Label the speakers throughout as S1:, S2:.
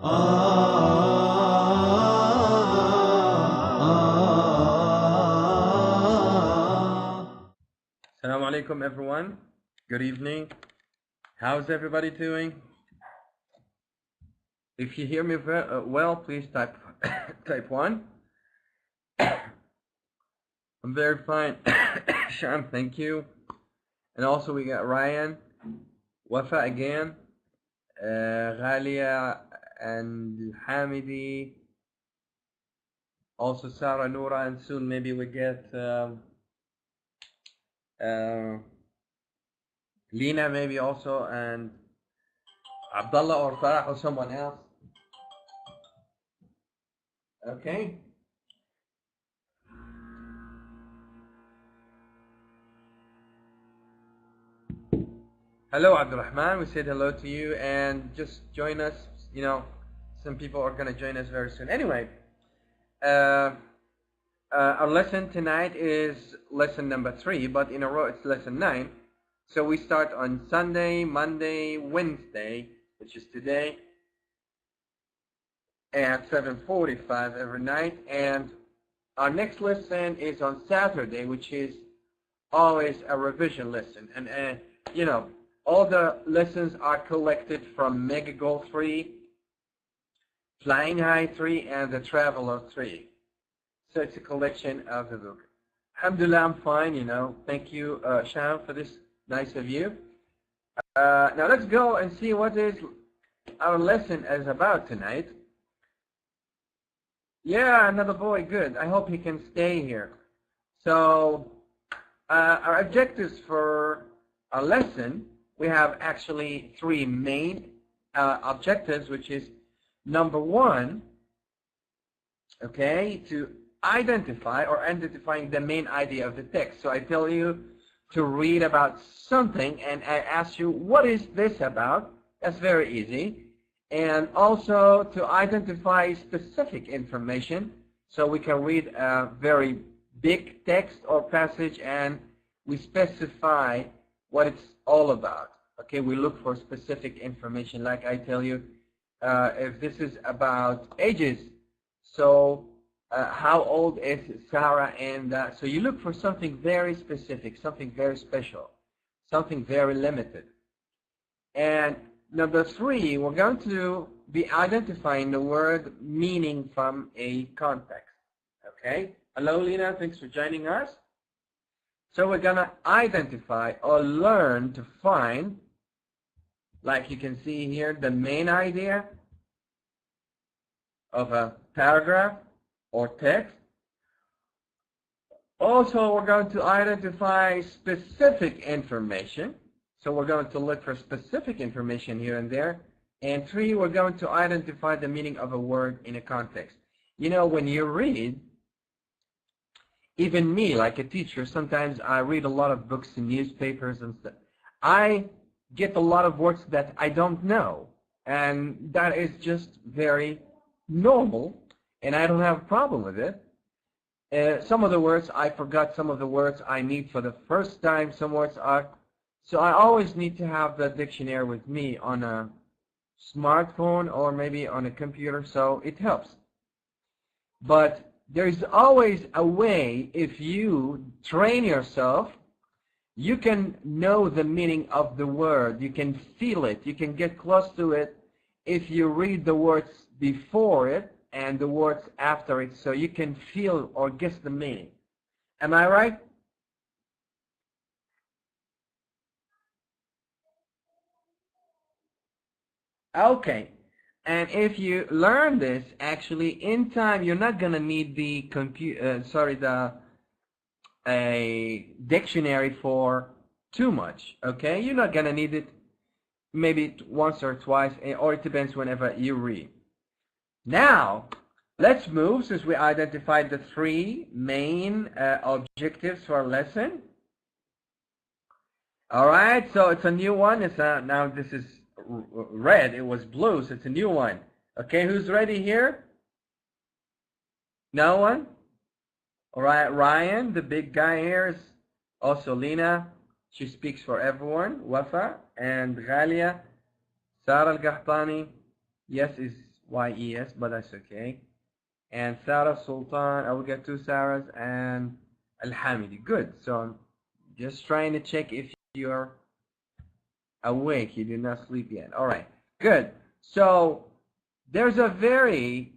S1: Assalamu alaikum everyone. Good evening. How's everybody doing? If you hear me well, please type type 1. I'm very fine. Sham, thank you. And also we got Ryan, Wafa again, Ghalia and Hamidi, also Sarah, Noura, and soon maybe we get Lina maybe also, and Abdullah or Farah or someone else. Okay. Hello Abdurrahman, we said hello to you and just join us. You know, some people are going to join us very soon. Anyway, our lesson tonight is lesson number 3, but in a row it's lesson 9. So we start on Sunday, Monday, Wednesday, which is today, at 7:45 every night. And our next lesson is on Saturday, which is always a revision lesson. And, you know, all the lessons are collected from Mega Goal 3, Flying High 3, and the Traveler 3. So it's a collection of the book. Alhamdulillah, I'm fine, you know. Thank you, Sham, for this nice of you. Now let's go and see what is our lesson is about tonight. Yeah, another boy, good. I hope he can stay here. So our objectives for our lesson, we have actually 3 main objectives, which is number 1, okay, to identifying the main idea of the text. So I tell you to read about something and I ask you, what is this about? That's very easy. And also to identify specific information, so we can read a very big text or passage and we specify what it's all about. Okay, we look for specific information, like I tell you, if this is about ages, so how old is Sarah, and so you look for something very specific, something very special, something very limited. And number 3, we're going to be identifying the word meaning from a context. Okay, hello Lina, thanks for joining us. So we're going to identify or learn to find, like you can see here, the main idea of a paragraph or text. Also, we're going to identify specific information. So we're going to look for specific information here and there. And 3, we're going to identify the meaning of a word in a context. You know, when you read, even me, like a teacher, sometimes I read a lot of books and newspapers and stuff. I get a lot of words that I don't know. And that is just very normal. And I don't have a problem with it. Some of the words I forgot, some of the words I need for the first time, some words are. So I always need to have the dictionary with me on a smartphone or maybe on a computer, so it helps. But there's always a way, if you train yourself, you can know the meaning of the word, you can feel it, you can get close to it if you read the words before it and the words after it, so you can feel or guess the meaning. Am I right? Okay. And if you learn this, actually, in time, you're not gonna need the dictionary for too much. Okay, you're not gonna need it maybe once or twice, or it depends whenever you read. Now, let's move, since we identified the 3 main objectives for our lesson. All right, so it's a new one. It's now this is red. It was blue, so it's a new one. Okay, who's ready here? No one? All right, Ryan, the big guy here, is also Lina. She speaks for everyone. Wafa and Ghalia. Sarah Al-Qahtani, yes, is Y-E-S, but that's okay. And Sarah Sultan, I will get 2 Sarahs, and Al-Hamidi. Good. So I'm just trying to check if you're awake. You did not sleep yet. All right. Good. So there's a very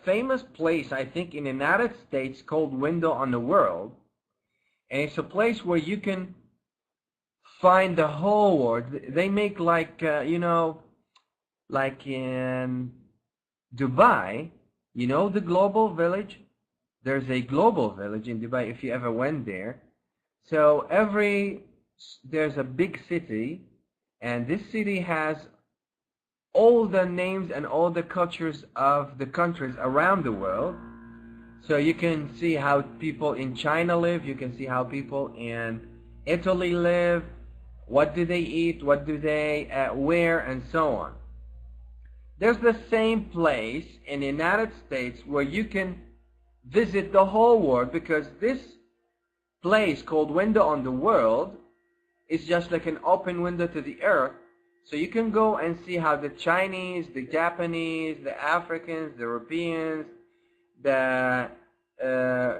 S1: famous place, I think, in the United States called Window on the World. And it's a place where you can find the whole world. They make like, you know, like in Dubai, you know, the global village. There's a global village in Dubai if you ever went there. So there's a big city, and this city has all the names and all the cultures of the countries around the world. So you can see how people in China live, you can see how people in Italy live, what do they eat, what do they wear, and so on. There's the same place in the United States where you can visit the whole world, because this place called Window on the World is just like an open window to the earth. So you can go and see how the Chinese, the Japanese, the Africans, the Europeans, the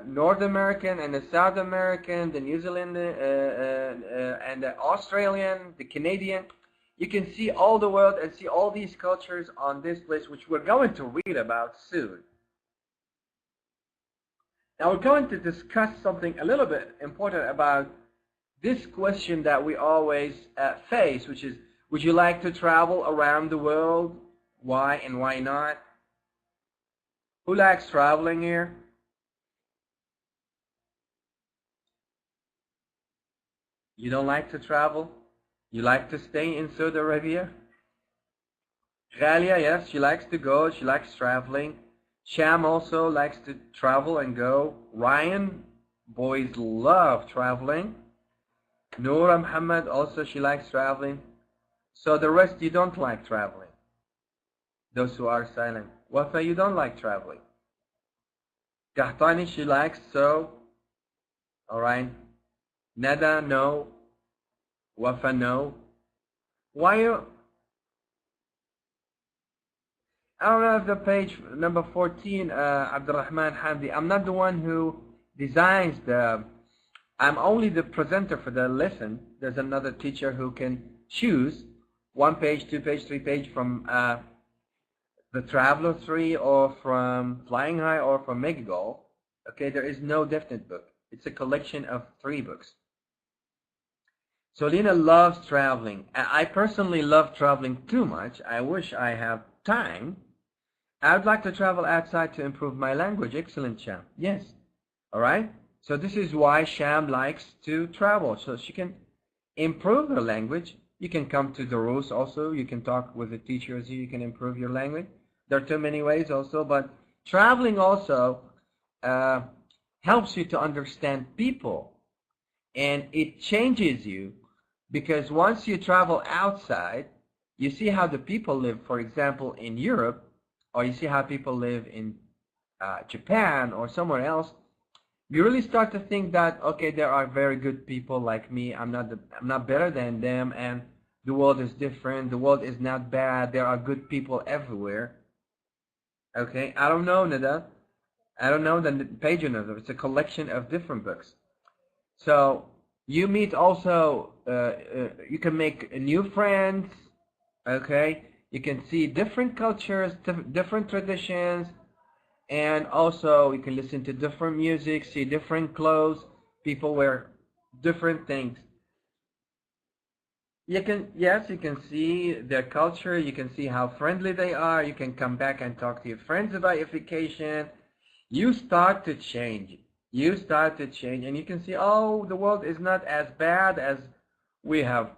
S1: North American and the South American, the New Zealand and the Australian, the Canadian. You can see all the world and see all these cultures on this place, which we're going to read about soon. Now we're going to discuss something a little bit important about this question that we always face, which is, would you like to travel around the world? Why and why not? Who likes traveling here? You don't like to travel? You like to stay in Saudi Arabia? Ghalia, yes, she likes to go. She likes traveling. Sham also likes to travel and go. Ryan, boys love traveling. Noura Muhammad also, she likes traveling. So the rest, you don't like traveling. Those who are silent. Wafa, you don't like traveling. Qahtani, she likes, so. Alright. Nada, no. Wafa, no. Why you? I don't know if the page number 14, Abdurrahman Hamdi. I'm not the one who designs I'm only the presenter for the lesson. There's another teacher who can choose 1 page, 2 page, 3 page from the Traveler 3 or from Flying High or from Megagol. Okay, there is no definite book. It's a collection of 3 books. So Lena loves traveling. I personally love traveling too much. I wish I have time. I would like to travel outside to improve my language. Excellent, Sham. Yes. All right. So this is why Sham likes to travel, so she can improve her language. You can come to Durus also. You can talk with the teachers here. You can improve your language. There are too many ways also, but traveling also helps you to understand people, and it changes you, because once you travel outside, you see how the people live, for example, in Europe, or you see how people live in Japan or somewhere else. You really start to think that, okay, there are very good people like me. I'm not better than them, and the world is different. The world is not bad. There are good people everywhere. Okay, I don't know, Nada. I don't know the page number. It's a collection of different books. So you meet also, you can make new friends. Okay, you can see different cultures, different traditions. And also you can listen to different music, see different clothes. People wear different things. You can, yes, you can see their culture. You can see how friendly they are. You can come back and talk to your friends about your vacation. You start to change. You start to change, and you can see, oh, the world is not as bad as we have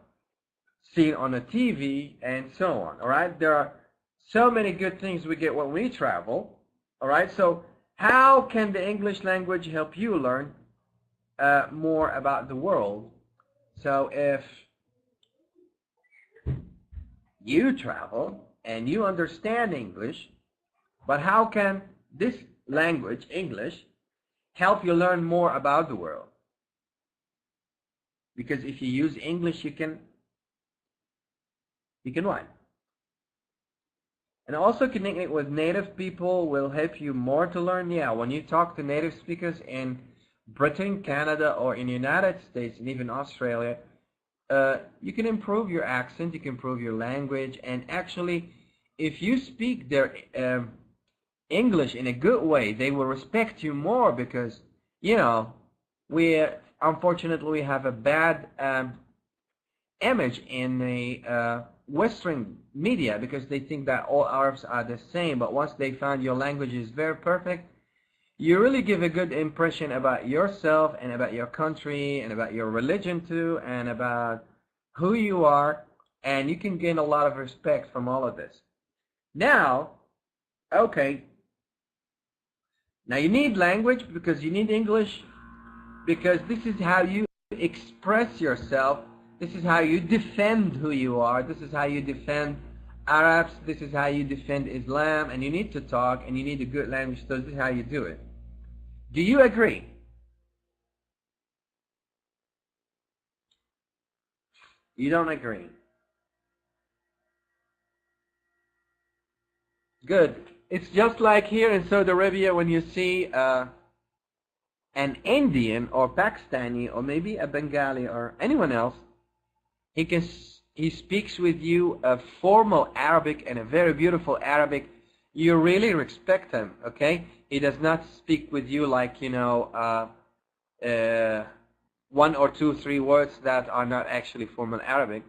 S1: seen on a TV, and so on. All right, there are so many good things we get when we travel. All right, so how can the English language help you learn more about the world? So if you travel and you understand English, but how can this language, English, help you learn more about the world? Because if you use English, you can what? And also connecting with native people will help you more to learn. Yeah, when you talk to native speakers in Britain, Canada, or in the United States, and even Australia, you can improve your accent, you can improve your language, and actually, if you speak their English in a good way, they will respect you more because, you know, unfortunately we have a bad image in the Western media because they think that all Arabs are the same. But once they find your language is very perfect, you really give a good impression about yourself and about your country and about your religion too and about who you are, and you can gain a lot of respect from all of this. Now, okay, now you need language because you need English because this is how you express yourself. This is how you defend who you are. This is how you defend Arabs. This is how you defend Islam. And you need to talk and you need a good language. So this is how you do it. Do you agree? You don't agree. Good. It's just like here in Saudi Arabia when you see an Indian or Pakistani or maybe a Bengali or anyone else, he speaks with you a formal Arabic and a very beautiful Arabic. You really respect him, okay? He does not speak with you like, you know, 1 or 2, 3 words that are not actually formal Arabic.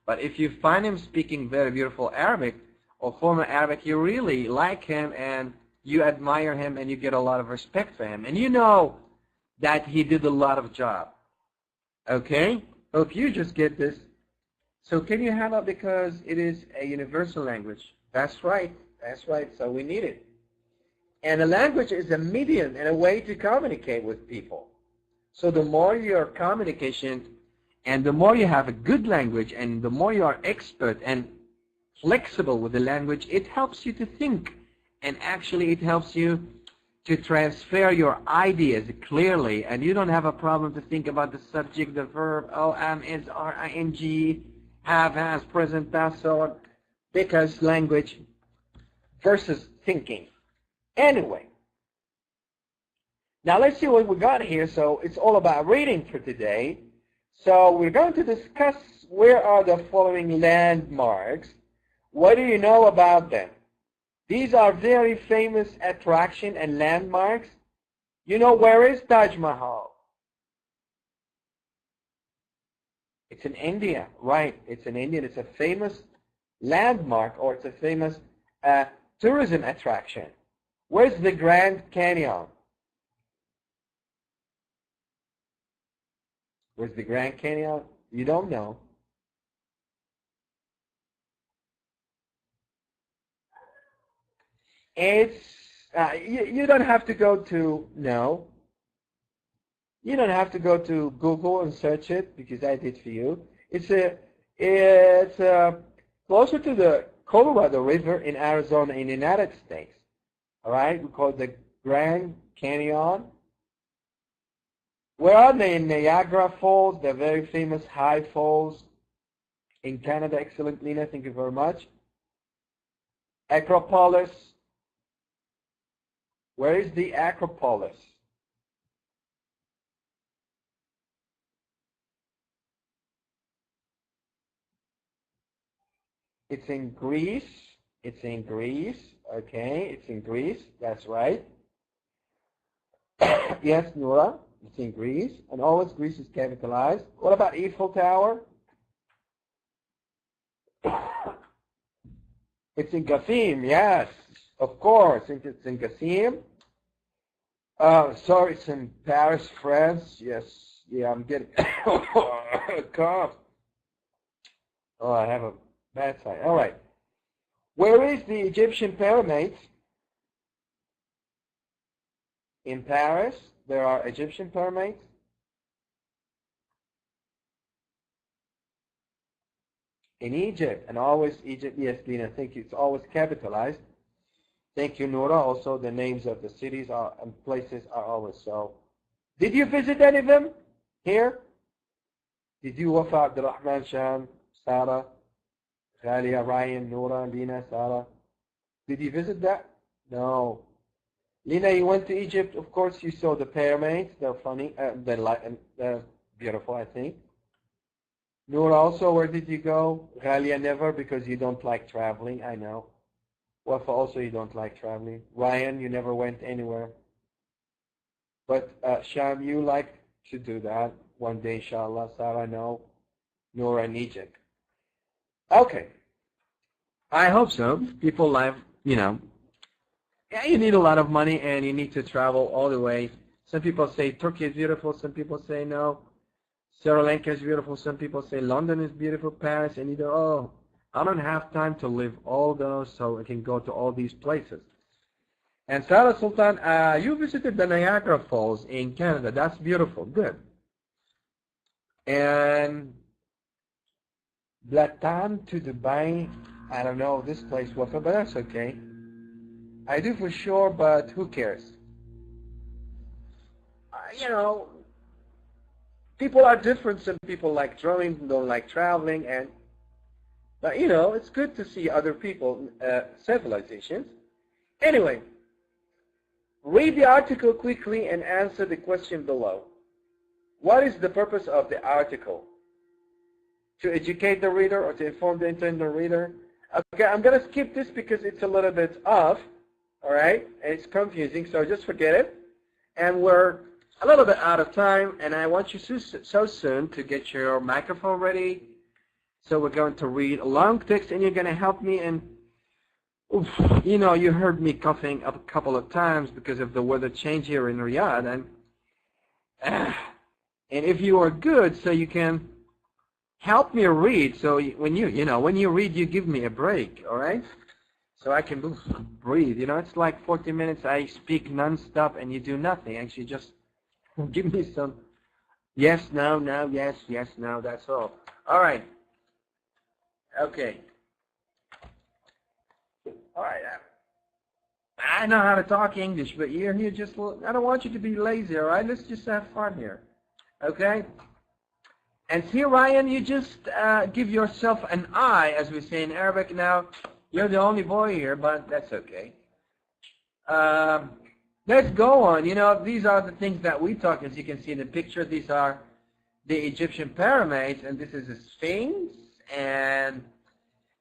S1: But if you find him speaking very beautiful Arabic or formal Arabic, you really like him and you admire him and you get a lot of respect for him. And you know that he did a lot of job. Okay? Hope you just get this. So can you handle it because it is a universal language? That's right. That's right. So we need it. And a language is a medium and a way to communicate with people. So the more your communication and the more you have a good language and the more you are expert and flexible with the language, it helps you to think. And actually it helps you to transfer your ideas clearly. And you don't have a problem to think about the subject, the verb, am, is, are, ing, have, has, present, past, so on, because language versus thinking. Anyway, now let's see what we got here. So it's all about reading for today. So we're going to discuss where are the following landmarks. What do you know about them? These are very famous attraction and landmarks. You know, where is Taj Mahal? It's in India, right? It's in India. It's a famous landmark, or it's a famous tourism attraction. Where's the Grand Canyon? Where's the Grand Canyon? You don't know. It's you don't have to go to You don't have to go to Google and search it because I did for you. It's closer to the Colorado River in Arizona in the United States. All right, we call it the Grand Canyon. Where are they? In Niagara Falls, the very famous high falls in Canada. Excellent, Lena. Thank you very much. Acropolis. Where is the Acropolis? It's in Greece. It's in Greece. Okay, it's in Greece. That's right. Yes, Nora. It's in Greece. And always Greece is capitalized. What about Eiffel Tower? It's in Qasim. Yes, of course. It's in Qasim. Sorry, it's in Paris, France. Yes. Yeah, I'm getting a cough. Oh, I have a bad side. All right. Where is the Egyptian pyramids? In Paris, there are Egyptian pyramids. In Egypt, and always Egypt. Yes, Lena, thank you. It's always capitalized. Thank you, Nora. Also, the names of the cities and places are always so. Did you visit any of them here? Did you, Wafa, Abdurrahman, Sham, Sarah, Khalia, Ryan, Nora, Lena, Sarah? Did you visit that? No. Lina, you went to Egypt. Of course, you saw the pyramids. They're funny. They're beautiful, I think. Noor, also, where did you go? Ghalia, never, because you don't like traveling. I know. Wafa, also, you don't like traveling. Ryan, you never went anywhere. But Sham, you like to do that one day, inshallah. Sarah, no. Noor, and Egypt. Okay. I hope so. People live, yeah, you need a lot of money and you need to travel all the way. Some people say Turkey is beautiful. Some people say no. Sri Lanka is beautiful. Some people say London is beautiful. Paris, and either, oh, I don't have time to live all those, so I can go to all these places. And Sarah Sultan, you visited the Niagara Falls in Canada. That's beautiful. Good. And Blatan to Dubai. I don't know this place, Wafa, but that's okay. I do for sure, but who cares? People are different. Some people like drawing, don't like traveling, but it's good to see other people, civilizations. Anyway, read the article quickly and answer the question below. What is the purpose of the article? To educate the reader or to inform the intended reader? Okay, I'm going to skip this because it's a little bit off, all right? And it's confusing, so just forget it. And we're a little bit out of time, and I want you so soon to get your microphone ready. So we're going to read a long text, and you're going to help me. And, you heard me coughing up a couple of times because of the weather change here in Riyadh. And if you are good, so you can help me read, so when you read, you give me a break, all right? So I can breathe. It's like 40 minutes I speak non-stop and you do nothing. Actually, just give me some yes, no, no, yes, yes, no, that's all. All right. Okay. All right. I know how to talk English, but you're here just, I don't want you to be lazy, all right? Let's just have fun here, okay? And see, Ryan, you just give yourself an eye, as we say in Arabic now. You're the only boy here, but that's okay. Let's go on. These are the things that we talk. As you can see in the picture, these are the Egyptian pyramids, and this is a Sphinx. And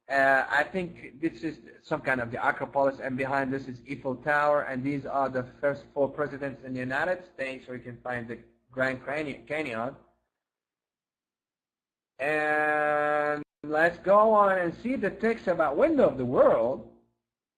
S1: I think this is some kind of the Acropolis, and behind this is Eiffel Tower. And these are the first 4 presidents in the United States, where you can find the Grand Canyon. And let's go on and see the text about window of the world,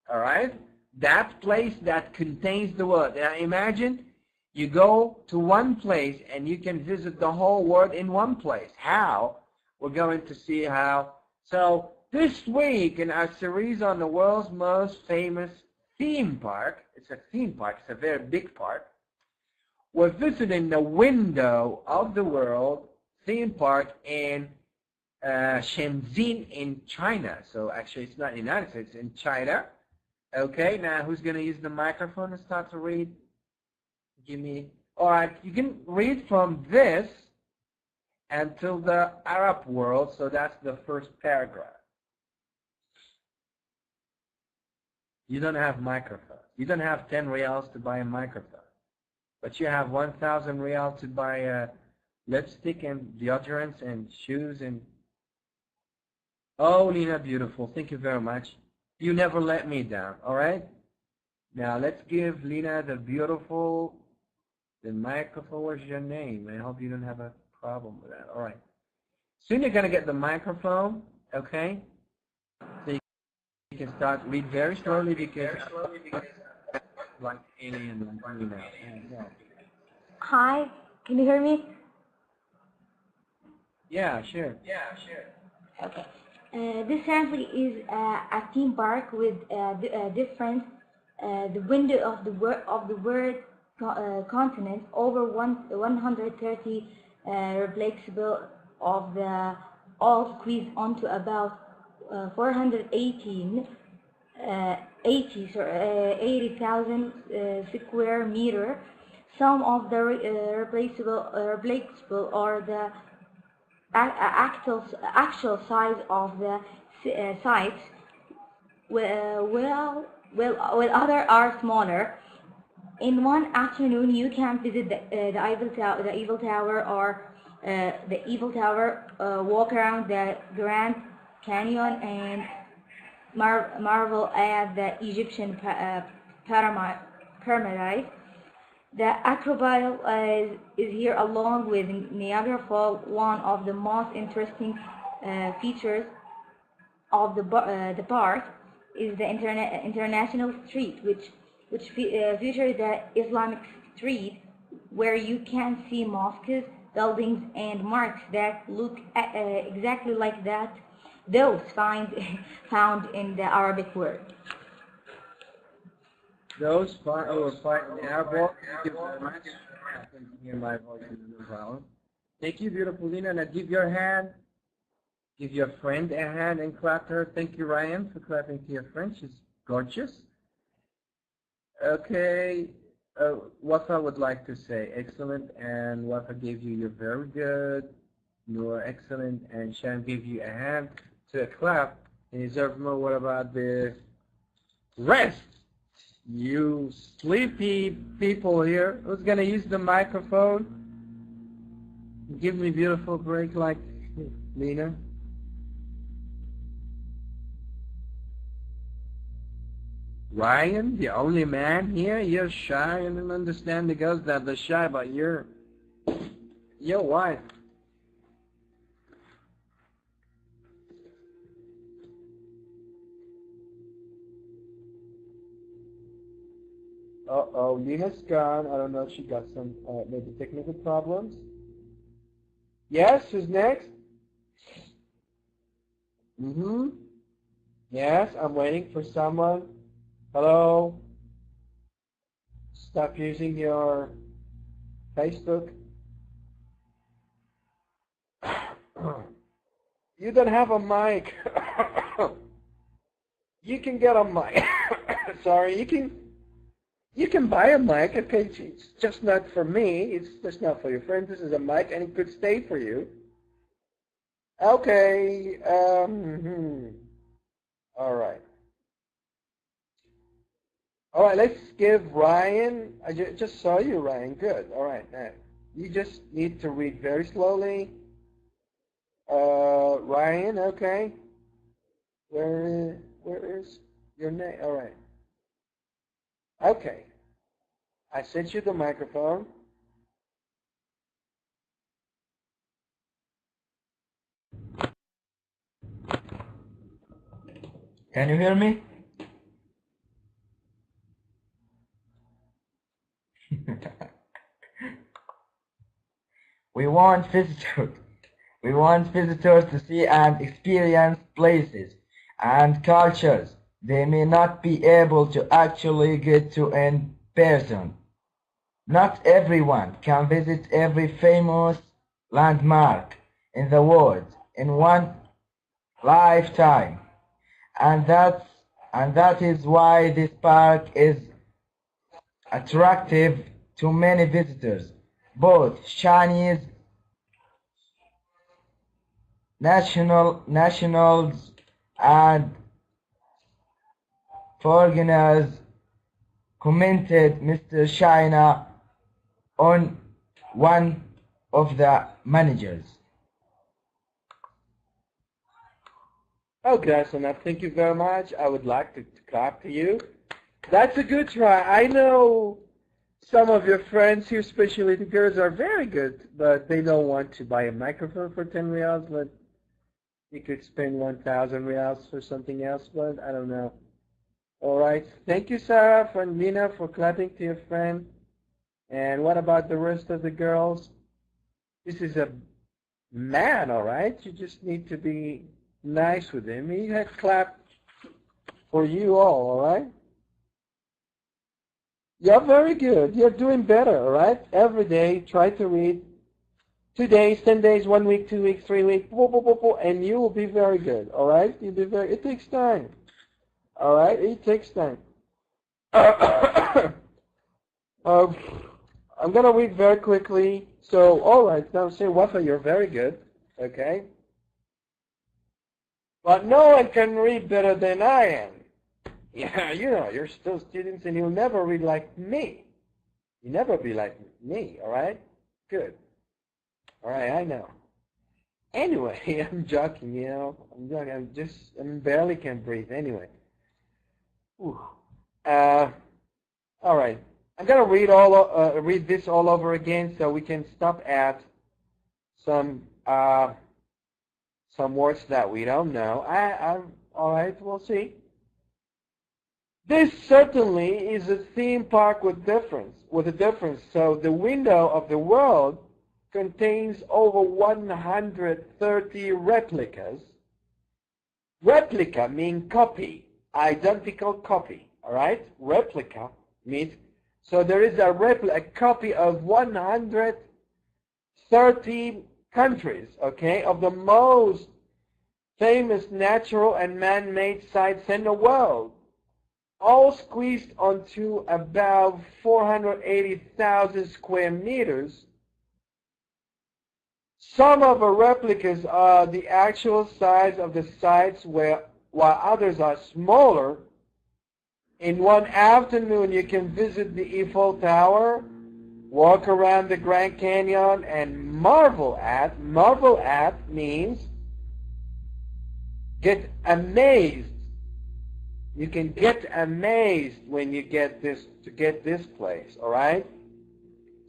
S1: all right? That place that contains the world. Now imagine you go to one place and you can visit the whole world in one place. How? We're going to see how. So this week in our series on the world's most famous theme park, it's a theme park, it's a very big park, we're visiting the window of the world theme park in Shenzhen in China. So actually it's not in the United States, it's in China. Okay, now who's going to use the microphone and start to read? Give me, all right, you can read from this until the Arab world, so that's the first paragraph. You don't have microphone. You don't have 10 riyals to buy a microphone, but you have 1,000 riyals to buy lipstick and deodorants and shoes and... Oh, Nina, beautiful. Thank you very much. You never let me down, all right? Now, let's give Lina the microphone. Where's your name? I hope you don't have a problem with that. All right. Soon you're going to get the microphone, okay? So you can start, read very slowly because like alien like Lina. Yeah.
S2: Hi, can you hear me?
S1: Yeah, sure.
S2: Okay. This sample is a theme park with different the window of the world continent, over 130 replaceable of the all squeezed onto about 80,000 square meter. Some of the replaceable are the actual size of the sites while others are smaller. In one afternoon, you can visit the Eiffel Tower, walk around the Grand Canyon, and marvel at the Egyptian pyramids. The Acropolis is here, along with Niagara Falls. One of the most interesting features of the park is the International Street, which features the Islamic Street, where you can see mosques, buildings, and marks that look exactly like those found in the Arabic word.
S1: Those find in Arabic. Thank you very much. I can hear my voice in the background. Thank you, beautiful Lina. Now give your hand. Give your friend a hand and clap to her. Thank you, Ryan, for clapping to your friend. She's gorgeous. Okay. Wafa would like to say excellent, and Wafa gave you your very good. You are excellent, and Shan gave you a hand to a clap. And Zerfma, what about the rest? You sleepy people here. Who's going to use the microphone? Give me a beautiful break like Lena. Ryan, the only man here? You're shy. I don't understand the girls that are shy, but you're wife. Uh-oh, Lena's gone. I don't know if she got some maybe technical problems. Yes, who's next? Yes, I'm waiting for someone. Hello? Stop using your Facebook. You don't have a mic. You can get a mic. Sorry, you can buy a mic. Okay, it's just not for me. It's just not for your friends. This is a mic, and it could stay for you. Okay. All right. All right, let's give Ryan. I just saw you, Ryan. Good. All right. Now, you just need to read very slowly. Ryan, okay. Where is your name? All right. Okay. I sent you the microphone.
S3: Can you hear me? We want visitors to see and experience places and cultures they may not be able to actually get to in person. Not everyone can visit every famous landmark in the world in one lifetime, and that is why this park is attractive to many visitors, both Chinese nationals and foreigners, commented Mr. China on one of the managers.
S1: Okay, so now thank you very much. I would like to clap to you. That's a good try. I know some of your friends here, especially the girls, are very good, but they don't want to buy a microphone for 10 reals, but you could spend 1,000 reals for something else, but I don't know. All right. Thank you, Sarah and Lina, for clapping to your friend. And what about the rest of the girls? This is a man, all right? You just need to be nice with him. He had clapped for you all right? You're very good. You're doing better, all right? Every day, try to read 2 days, 10 days, 1 week, 2 weeks, 3 weeks, and you will be very good, all right? You'll be very. It takes time, all right? It takes time. I'm gonna read very quickly. So, all right, now say Wafa, you're very good, okay? But no one can read better than I am. Yeah, you know, you're still students and you'll never be like me. You never be like me, all right? Good. All right, I know. Anyway, I'm joking, you know. I'm joking. I barely can breathe anyway. Whew. All right. I'm gonna read this all over again so we can stop at some words that we don't know. I'm all right. We'll see. This certainly is a theme park with a difference. So the window of the world contains over 130 replicas. Replica means copy, identical copy. All right. Replica means so there is a copy of 130 countries. Okay, of the most famous natural and man-made sites in the world, all squeezed onto about 480,000 square meters. Some of the replicas are the actual size of the sites while others are smaller. In one afternoon, you can visit the Eiffel Tower, walk around the Grand Canyon, and marvel at means get amazed. You can get amazed when you get this place, all right?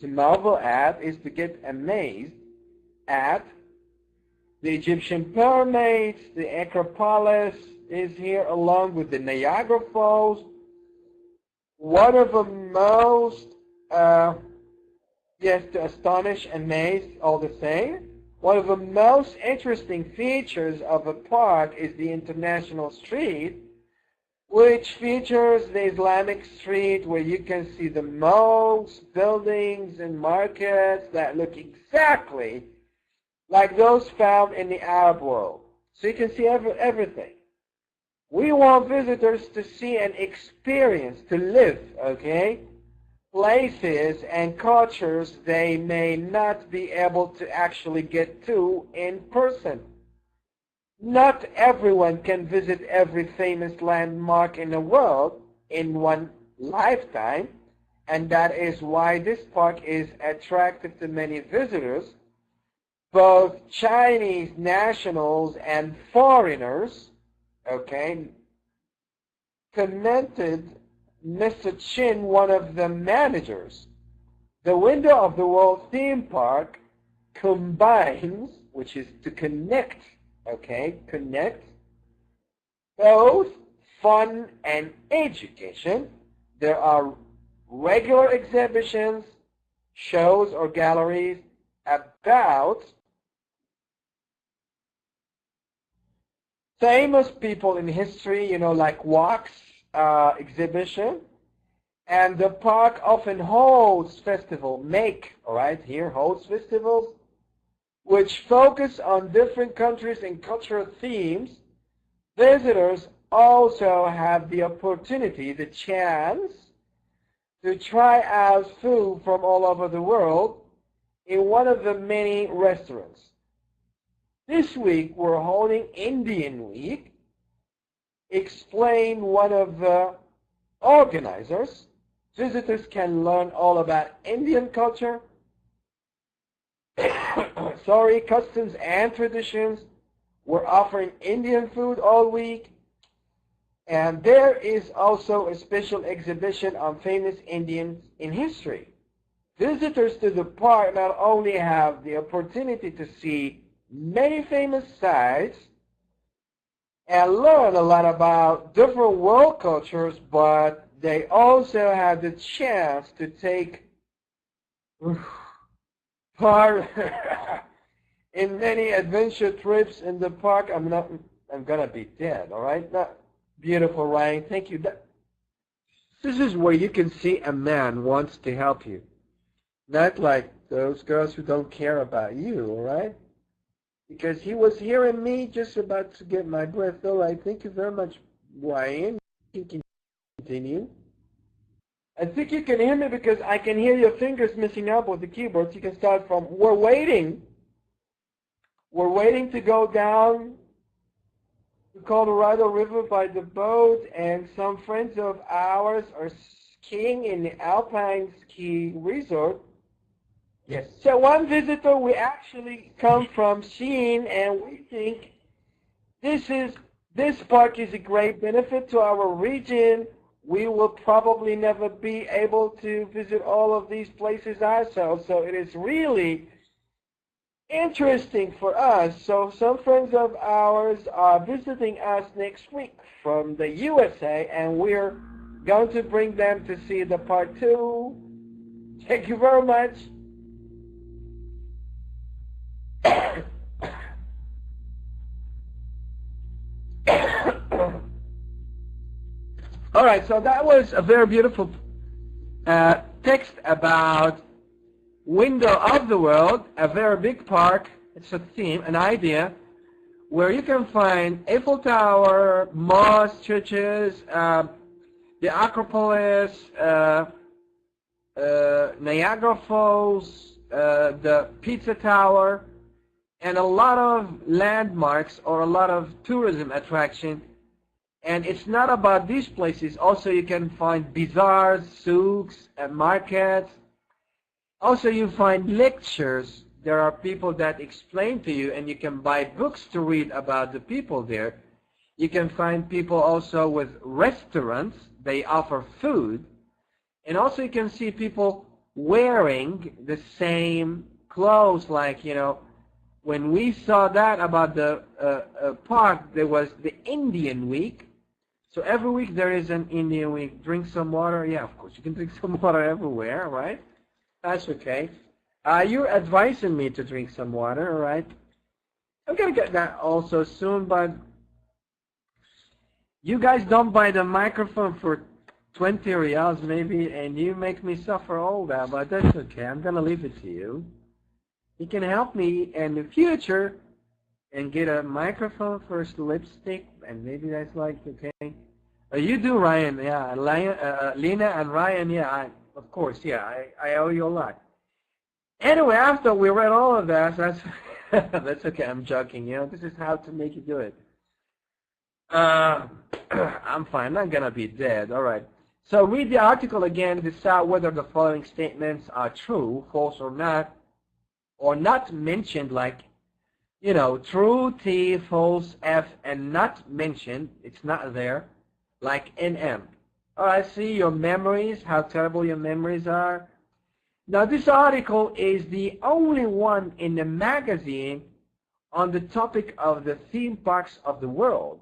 S1: To marvel at is to get amazed at. The Egyptian pyramids, the Acropolis is here along with the Niagara Falls. One of the most, yes, to astonish, amaze, all the same. One of the most interesting features of the park is the International Street, which features the Islamic street where you can see the mosques, buildings, and markets that look exactly like those found in the Arab world. So you can see everything. We want visitors to see and experience, to live, okay, places and cultures they may not be able to actually get to in person. Not everyone can visit every famous landmark in the world in one lifetime, and that is why this park is attractive to many visitors, both Chinese nationals and foreigners. Okay, commented Mr. Chin, one of the managers. The Window of the World theme park combines, which is to connect, okay, connect both fun and education. There are regular exhibitions, shows, or galleries about famous people in history, you know, like walks, exhibition. And the park often holds festivals, holds festivals, which focus on different countries and cultural themes. Visitors also have the opportunity, the chance, to try out food from all over the world in one of the many restaurants. This week we're holding Indian Week, explained one of the organizers. Visitors can learn all about Indian culture, customs and traditions. We're offering Indian food all week. And there is also a special exhibition on famous Indians in history. Visitors to the park not only have the opportunity to see many famous sites and learn a lot about different world cultures, but they also have the chance to take part in many adventure trips in the park. I'm gonna be dead, all right? Beautiful, Ryan. Thank you. This is where you can see a man wants to help you. Not like those girls who don't care about you, all right? Because he was hearing me just about to get my breath. All right, thank you very much, Ryan. You can continue. I think you can hear me because I can hear your fingers messing up with the keyboard. You can start from, we're waiting to go down the Colorado River by the boat, and some friends of ours are skiing in the Alpine Ski Resort.
S3: Yes.
S1: So one visitor we actually come from skiing, and we think this park is a great benefit to our region. We will probably never be able to visit all of these places ourselves, so it is really interesting for us. So some friends of ours are visiting us next week from the USA, and we're going to bring them to see the part 2. Thank you very much. All right, so that was a very beautiful text about window of the world, a very big park. It's a theme, an idea, where you can find Eiffel Tower, mosques, churches, the Acropolis, Niagara Falls, the Pizza Tower, and a lot of landmarks or a lot of tourism attraction. And it's not about these places. Also, you can find bazaars, souks, and markets. Also, you find lectures. There are people that explain to you, and you can buy books to read about the people there. You can find people also with restaurants. They offer food. And also, you can see people wearing the same clothes, like, you know, when we saw that about the park, there was the Indian week. So every week there is an Indian week. Drink some water. Yeah, of course, you can drink some water everywhere, right? That's okay. You're advising me to drink some water, all right? I'm going to get that also soon, but you guys don't buy the microphone for 20 reals maybe, and you make me suffer all that, but that's okay. I'm going to leave it to you. You can help me in the future and get a microphone for lipstick, and maybe that's like, okay. You do, Ryan, yeah. Lena and Ryan, yeah, of course, yeah. I owe you a lot. Anyway, after we read all of that, that's okay. I'm joking. You know, this is how to make you do it. I'm fine. I'm not gonna be dead. All right. So read the article again. Decide whether the following statements are true, false, or not mentioned. Like, you know, true T, false F, and not mentioned. It's not there. Like NM. All right. See your memories. How terrible your memories are. Now, this article is the only one in the magazine on the topic of the theme parks of the world.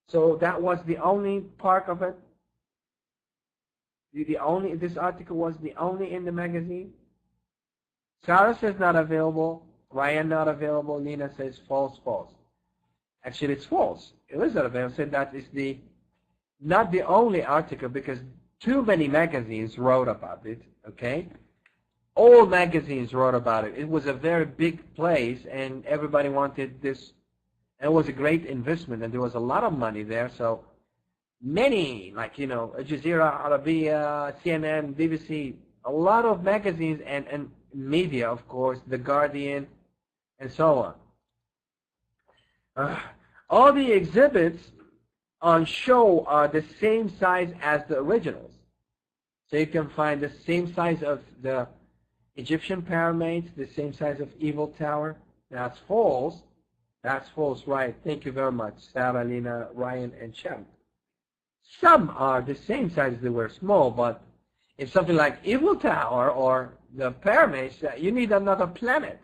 S1: So that was the only part of it. This article was the only in the magazine. Sarah says not available. Ryan not available. Lena says false, false. Actually, it's false. Elizabeth said that is not the only article because too many magazines wrote about it. Okay. All magazines wrote about it. It was a very big place, and everybody wanted this. And it was a great investment, and there was a lot of money there. So many, like, you know, Al Jazeera, Arabiya, CNN, BBC, a lot of magazines and media, of course, The Guardian, and so on. All the exhibits on show are the same size as the originals. So you can find the same size of the Egyptian pyramids, the same size of Eiffel Tower. That's false. That's false, right? Thank you very much, Sarah, Lena, Ryan, and Shem. Some are the same size. They were small, but if something like Eiffel Tower or the pyramids, you need another planet.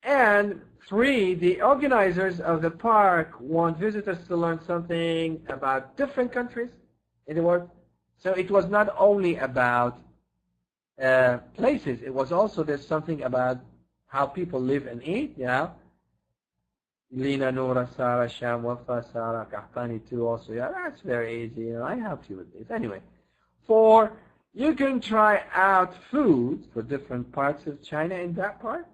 S1: And 3, the organizers of the park want visitors to learn something about different countries in the world. So it was not only about places. It was also there's something about how people live and eat, yeah. Lena, Nora, Sarah, Sham, Wafa, Sarah, Kahtani too also. Yeah, that's very easy. You know, I helped you with this. Anyway, 4, you can try out food for different parts of China in that part.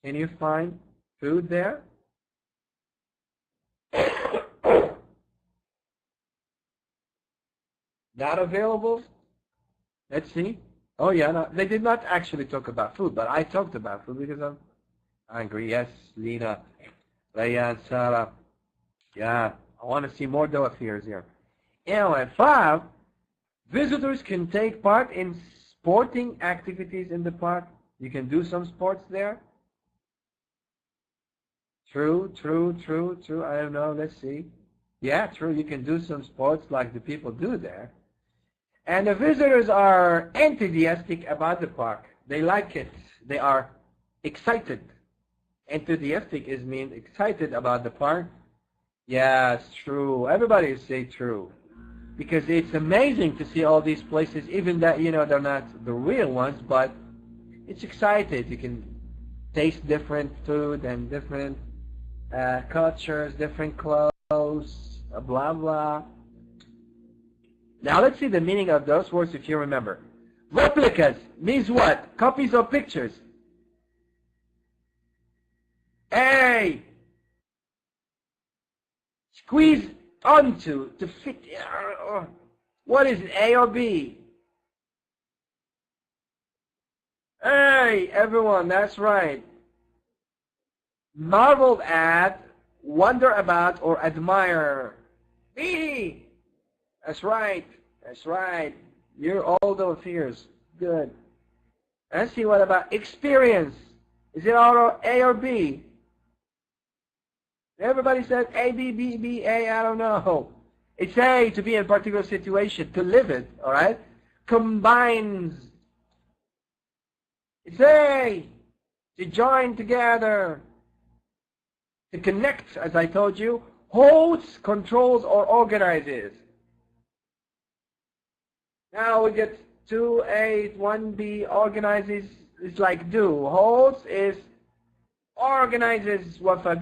S1: Can you find food there? Not available? Let's see. Oh, yeah, no, they did not actually talk about food, but I talked about food because I'm hungry. Yes, Lena, Rayan, Sarah. Yeah, I want to see more doafirs here. And 5, visitors can take part in sporting activities in the park. You can do some sports there. True, true, true, true. I don't know. Let's see. Yeah, true. You can do some sports like the people do there. And the visitors are enthusiastic about the park. They like it. They are excited. Enthusiastic is mean excited about the park. Yeah, it's true. Everybody say true. Because it's amazing to see all these places, even that, you know, they're not the real ones, but it's excited. You can taste different food and different cultures, different clothes, blah, blah. Now let's see the meaning of those words if you remember. Replicas means what? Copies of pictures. A. Squeeze onto to fit. What is it, A or B? A, everyone, that's right. Marveled at, wonder about, or admire. B. That's right. That's right. You're all those fears. Good. Let's see what about experience. Is it A or B? Everybody said A, B, B, B, A, I don't know. It's A, to be in a particular situation, to live it, all right? Combines. It's A, to join together, to connect, as I told you, holds, controls, or organizes. Now we get 2A, 1B, organizes is like do. Holds is organizes with a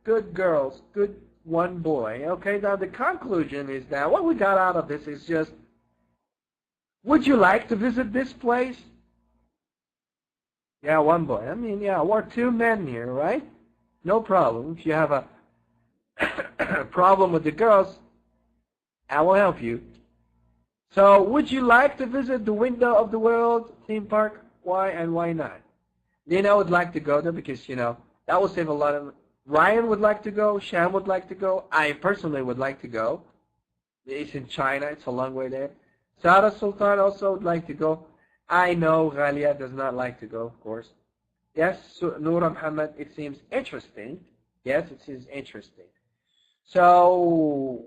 S1: good girls, good one boy. Okay, now the conclusion is that what we got out of this is just, would you like to visit this place? Yeah, one boy. I mean, yeah, we're 2 men here, right? No problem. If you have a problem with the girls, I will help you. So, would you like to visit the Window of the World theme park? Why and why not? Lena would like to go there because, you know, that will save a lot of... Ryan would like to go. Sham would like to go. I personally would like to go. It's in China. It's a long way there. Sarah Sultan also would like to go. I know Ghalia does not like to go, of course. Yes, Noura Muhammad, it seems interesting. Yes, it seems interesting. So,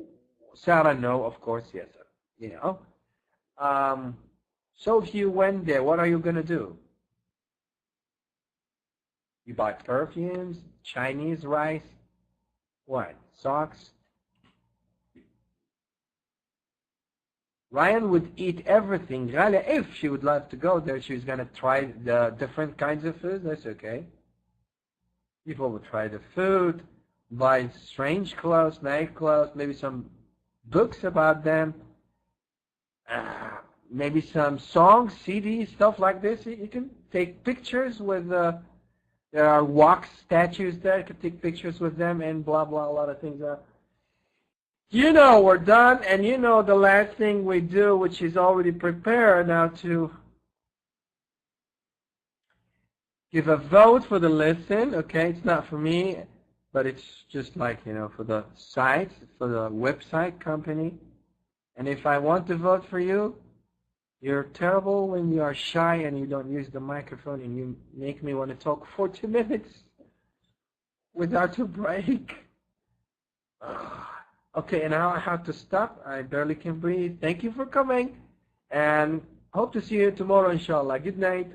S1: Sarah, no, of course, yes, you know. So if you went there, what are you going to do? You buy perfumes, Chinese rice, what, socks? Ryan would eat everything. Ghalia, if she would love to go there, she's going to try the different kinds of food. That's okay. People would try the food, buy strange clothes, nice clothes, maybe some books about them, maybe some songs, CDs, stuff like this. You can take pictures with, there are wax statues there. You can take pictures with them and blah, blah, a lot of things. You know we're done, and you know the last thing we do, which is already prepared now, to give a vote for the lesson. Okay, it's not for me, but it's just like, you know, for the site, for the website company. And if I want to vote for you, you're terrible when you are shy and you don't use the microphone, and you make me want to talk for 2 minutes without a break. Okay, and now I have to stop. I barely can breathe. Thank you for coming, and hope to see you tomorrow, inshallah. Good night.